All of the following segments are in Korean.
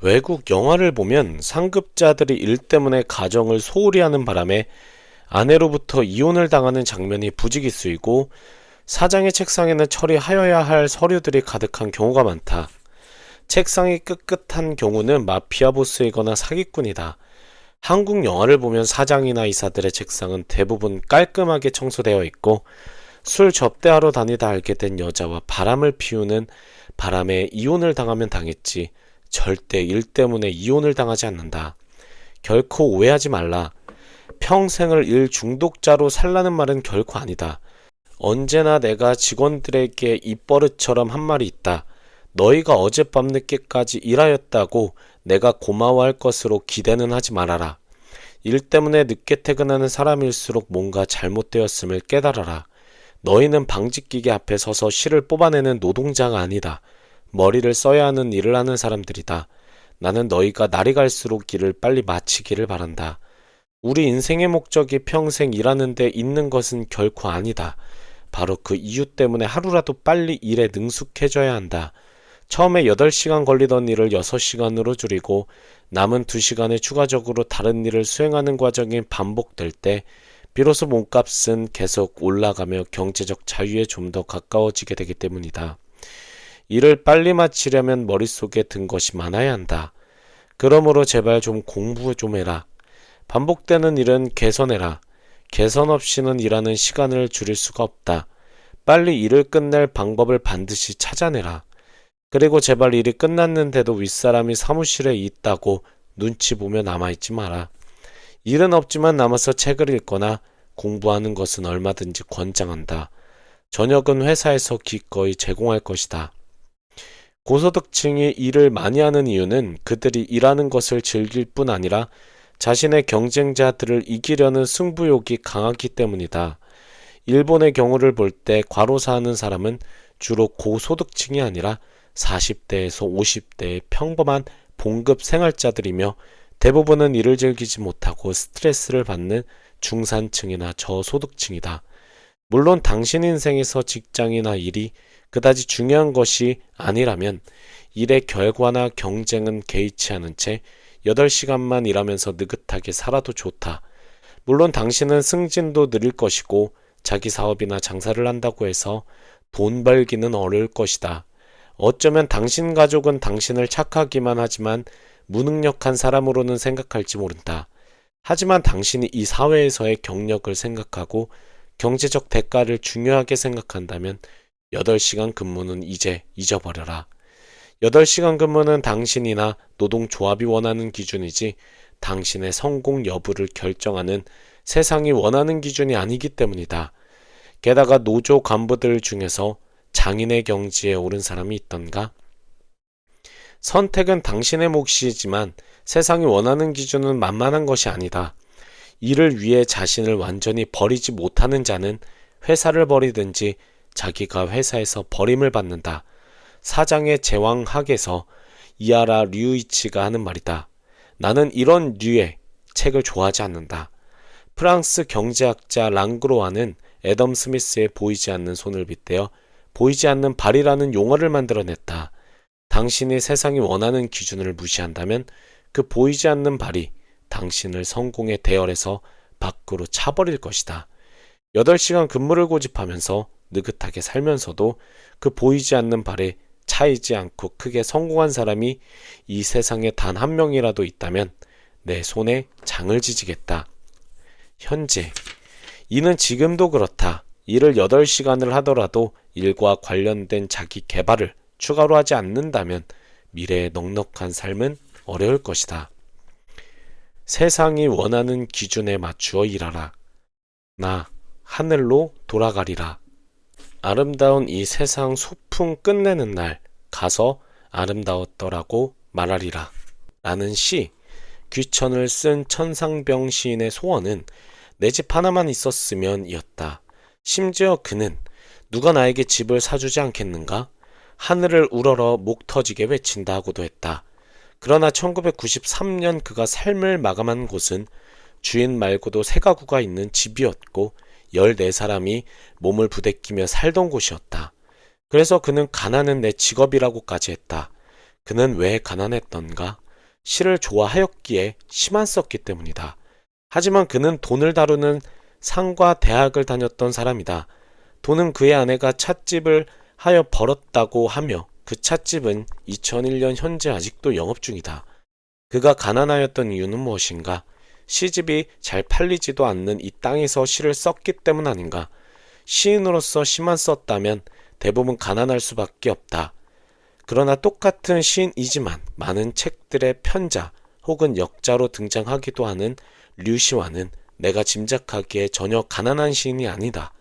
외국 영화를 보면 상급자들이 일 때문에 가정을 소홀히 하는 바람에 아내로부터 이혼을 당하는 장면이 부지기 쓰이고 사장의 책상에는 처리하여야 할 서류들이 가득한 경우가 많다. 책상이 끗끗한 경우는 마피아 보스이거나 사기꾼이다. 한국 영화를 보면 사장이나 이사들의 책상은 대부분 깔끔하게 청소되어 있고 술 접대하러 다니다 알게 된 여자와 바람을 피우는 바람에 이혼을 당하면 당했지 절대 일 때문에 이혼을 당하지 않는다. 결코 오해하지 말라. 평생을 일 중독자로 살라는 말은 결코 아니다. 언제나 내가 직원들에게 입버릇처럼 한 말이 있다. 너희가 어젯밤 늦게까지 일하였다고 내가 고마워할 것으로 기대는 하지 말아라. 일 때문에 늦게 퇴근하는 사람일수록 뭔가 잘못되었음을 깨달아라. 너희는 방직기계 앞에 서서 실을 뽑아내는 노동자가 아니다. 머리를 써야 하는 일을 하는 사람들이다. 나는 너희가 날이 갈수록 일을 빨리 마치기를 바란다. 우리 인생의 목적이 평생 일하는 데 있는 것은 결코 아니다. 바로 그 이유 때문에 하루라도 빨리 일에 능숙해져야 한다. 처음에 8시간 걸리던 일을 6시간으로 줄이고 남은 2시간을 추가적으로 다른 일을 수행하는 과정이 반복될 때 비로소 몸값은 계속 올라가며 경제적 자유에 좀 더 가까워지게 되기 때문이다. 일을 빨리 마치려면 머릿속에 든 것이 많아야 한다. 그러므로 제발 좀 공부 좀 해라. 반복되는 일은 개선해라. 개선 없이는 일하는 시간을 줄일 수가 없다. 빨리 일을 끝낼 방법을 반드시 찾아내라. 그리고 제발 일이 끝났는데도 윗사람이 사무실에 있다고 눈치 보며 남아있지 마라. 일은 없지만 남아서 책을 읽거나 공부하는 것은 얼마든지 권장한다. 저녁은 회사에서 기꺼이 제공할 것이다. 고소득층이 일을 많이 하는 이유는 그들이 일하는 것을 즐길 뿐 아니라 자신의 경쟁자들을 이기려는 승부욕이 강하기 때문이다. 일본의 경우를 볼 때 과로사하는 사람은 주로 고소득층이 아니라 40대에서 50대의 평범한 봉급 생활자들이며 대부분은 일을 즐기지 못하고 스트레스를 받는 중산층이나 저소득층이다. 물론 당신 인생에서 직장이나 일이 그다지 중요한 것이 아니라면 일의 결과나 경쟁은 개의치 않은 채 8시간만 일하면서 느긋하게 살아도 좋다. 물론 당신은 승진도 느릴 것이고 자기 사업이나 장사를 한다고 해서 돈 벌기는 어려울 것이다. 어쩌면 당신 가족은 당신을 착하기만 하지만 무능력한 사람으로는 생각할지 모른다. 하지만 당신이 이 사회에서의 경력을 생각하고 경제적 대가를 중요하게 생각한다면 8시간 근무는 이제 잊어버려라. 8시간 근무는 당신이나 노동조합이 원하는 기준이지 당신의 성공 여부를 결정하는 세상이 원하는 기준이 아니기 때문이다. 게다가 노조 간부들 중에서 장인의 경지에 오른 사람이 있던가? 선택은 당신의 몫이지만 세상이 원하는 기준은 만만한 것이 아니다. 일을 위해 자신을 완전히 버리지 못하는 자는 회사를 버리든지 자기가 회사에서 버림을 받는다. 사장의 제왕학에서 이하라 류이치가 하는 말이다. 나는 이런 류의 책을 좋아하지 않는다. 프랑스 경제학자 랑그로아는 애덤 스미스의 보이지 않는 손을 빗대어 보이지 않는 발이라는 용어를 만들어냈다. 당신이 세상이 원하는 기준을 무시한다면 그 보이지 않는 발이 당신을 성공의 대열에서 밖으로 차버릴 것이다. 8시간 근무를 고집하면서 느긋하게 살면서도 그 보이지 않는 발에 차이지 않고 크게 성공한 사람이 이 세상에 단 한 명이라도 있다면 내 손에 장을 지지겠다. 현재 이는 지금도 그렇다. 일을 8시간을 하더라도 일과 관련된 자기 개발을 추가로 하지 않는다면 미래의 넉넉한 삶은 어려울 것이다. 세상이 원하는 기준에 맞추어 일하라. 나 하늘로 돌아가리라. 아름다운 이 세상 소풍 끝내는 날 가서 아름다웠더라고 말하리라. 라는 시, 귀천을 쓴 천상병 시인의 소원은 내 집 하나만 있었으면 이었다. 심지어 그는 누가 나에게 집을 사주지 않겠는가? 하늘을 우러러 목 터지게 외친다 하고도 했다. 그러나 1993년 그가 삶을 마감한 곳은 주인 말고도 세 가구가 있는 집이었고 14사람이 몸을 부대끼며 살던 곳이었다. 그래서 그는 가난은 내 직업이라고까지 했다. 그는 왜 가난했던가? 시를 좋아하였기에 시만 썼기 때문이다. 하지만 그는 돈을 다루는 상과 대학을 다녔던 사람이다. 돈은 그의 아내가 찻집을 하여 벌었다고 하며 그 찻집은 2001년 현재 아직도 영업 중이다. 그가 가난하였던 이유는 무엇인가? 시집이 잘 팔리지도 않는 이 땅에서 시를 썼기 때문 아닌가? 시인으로서 시만 썼다면 대부분 가난할 수밖에 없다. 그러나 똑같은 시인이지만 많은 책들의 편자 혹은 역자로 등장하기도 하는 류시와는 내가 짐작하기에 전혀 가난한 시인이 아니다.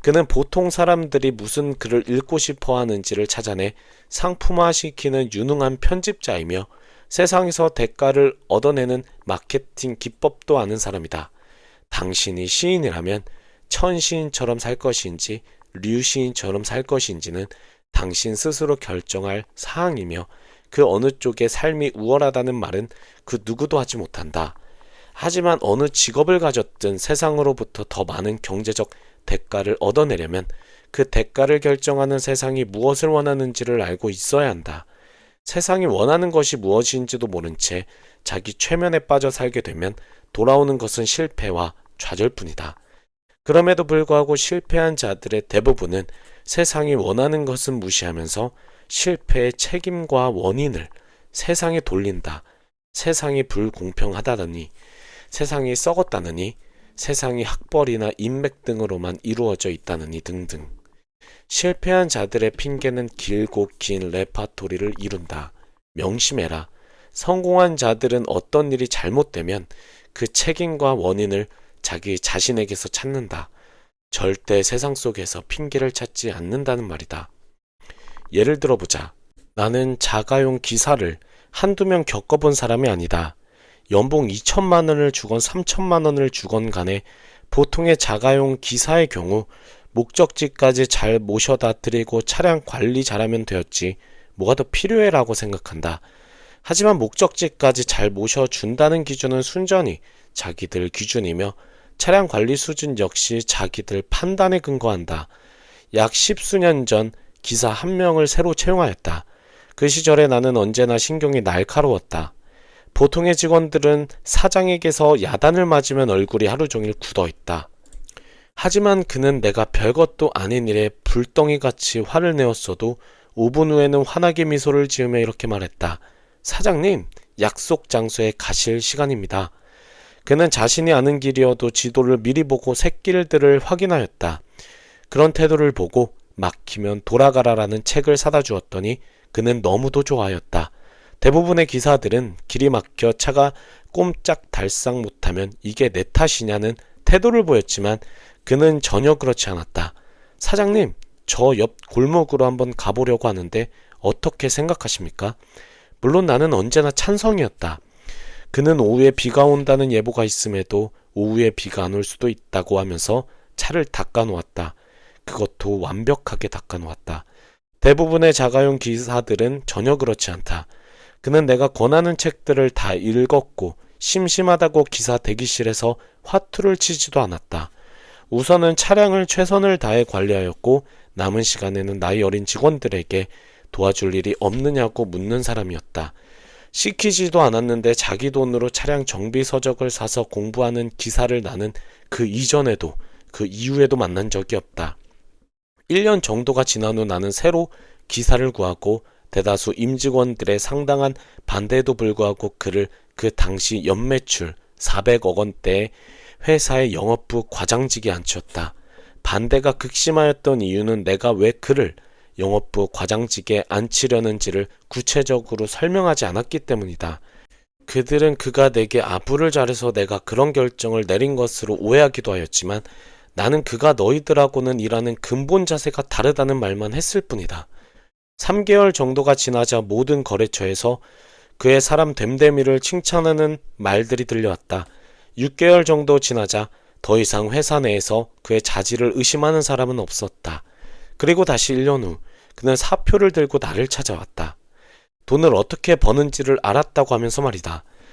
그는 보통 사람들이 무슨 글을 읽고 싶어 하는지를 찾아내 상품화시키는 유능한 편집자이며 세상에서 대가를 얻어내는 마케팅 기법도 아는 사람이다. 당신이 시인이라면 천시인처럼 살 것인지 류시인처럼 살 것인지는 당신 스스로 결정할 사항이며 그 어느 쪽의 삶이 우월하다는 말은 그 누구도 하지 못한다. 하지만 어느 직업을 가졌든 세상으로부터 더 많은 경제적 대가를 얻어내려면 그 대가를 결정하는 세상이 무엇을 원하는지를 알고 있어야 한다. 세상이 원하는 것이 무엇인지도 모른 채 자기 최면에 빠져 살게 되면 돌아오는 것은 실패와 좌절뿐이다. 그럼에도 불구하고 실패한 자들의 대부분은 세상이 원하는 것은 무시하면서 실패의 책임과 원인을 세상에 돌린다. 세상이 불공평하다느니, 세상이 썩었다느니, 세상이 학벌이나 인맥 등으로만 이루어져 있다느니 등등. 실패한 자들의 핑계는 길고 긴 레파토리를 이룬다. 명심해라. 성공한 자들은 어떤 일이 잘못되면 그 책임과 원인을 자기 자신에게서 찾는다. 절대 세상 속에서 핑계를 찾지 않는다는 말이다. 예를 들어보자. 나는 자가용 기사를 한두 명 겪어본 사람이 아니다. 연봉 2천만 원을 주건 3천만 원을 주건 간에 보통의 자가용 기사의 경우 목적지까지 잘 모셔다 드리고 차량 관리 잘하면 되었지 뭐가 더 필요해라고 생각한다. 하지만 목적지까지 잘 모셔준다는 기준은 순전히 자기들 기준이며 차량 관리 수준 역시 자기들 판단에 근거한다. 약 10수년 전 기사 한 명을 새로 채용하였다. 그 시절에 나는 언제나 신경이 날카로웠다. 보통의 직원들은 사장에게서 야단을 맞으면 얼굴이 하루 종일 굳어있다. 하지만 그는 내가 별것도 아닌 일에 불덩이같이 화를 내었어도 5분 후에는 환하게 미소를 지으며 이렇게 말했다. 사장님, 약속 장소에 가실 시간입니다. 그는 자신이 아는 길이어도 지도를 미리 보고 샛길들을 확인하였다. 그런 태도를 보고 막히면 돌아가라라는 책을 사다 주었더니 그는 너무도 좋아하였다. 대부분의 기사들은 길이 막혀 차가 꼼짝달싹 못하면 이게 내 탓이냐는 태도를 보였지만 그는 전혀 그렇지 않았다. 사장님, 저 옆 골목으로 한번 가보려고 하는데 어떻게 생각하십니까? 물론 나는 언제나 찬성이었다. 그는 오후에 비가 온다는 예보가 있음에도 오후에 비가 안 올 수도 있다고 하면서 차를 닦아놓았다. 그것도 완벽하게 닦아놓았다. 대부분의 자가용 기사들은 전혀 그렇지 않다. 그는 내가 권하는 책들을 다 읽었고 심심하다고 기사 대기실에서 화투를 치지도 않았다. 우선은 차량을 최선을 다해 관리하였고 남은 시간에는 나이 어린 직원들에게 도와줄 일이 없느냐고 묻는 사람이었다. 시키지도 않았는데 자기 돈으로 차량 정비 서적을 사서 공부하는 기사를 나는 그 이전에도 그 이후에도 만난 적이 없다. 1년 정도가 지난 후 나는 새로 기사를 구하고 대다수 임직원들의 상당한 반대에도 불구하고 그를 그 당시 연매출 400억 원대의 회사의 영업부 과장직에 앉혔다. 반대가 극심하였던 이유는 내가 왜 그를 영업부 과장직에 앉히려는지를 구체적으로 설명하지 않았기 때문이다. 그들은 그가 내게 아부를 잘해서 내가 그런 결정을 내린 것으로 오해하기도 하였지만 나는 그가 너희들하고는 일하는 근본 자세가 다르다는 말만 했을 뿐이다. 3개월 정도가 지나자 모든 거래처에서 그의 사람 됨됨이를 칭찬하는 말들이 들려왔다. 6개월 정도 지나자 더 이상 회사 내에서 그의 자질을 의심하는 사람은 없었다. 그리고 다시 1년 후 그는 사표를 들고 나를 찾아왔다. 돈을 어떻게 버는지를 알았다고 하면서 말이다.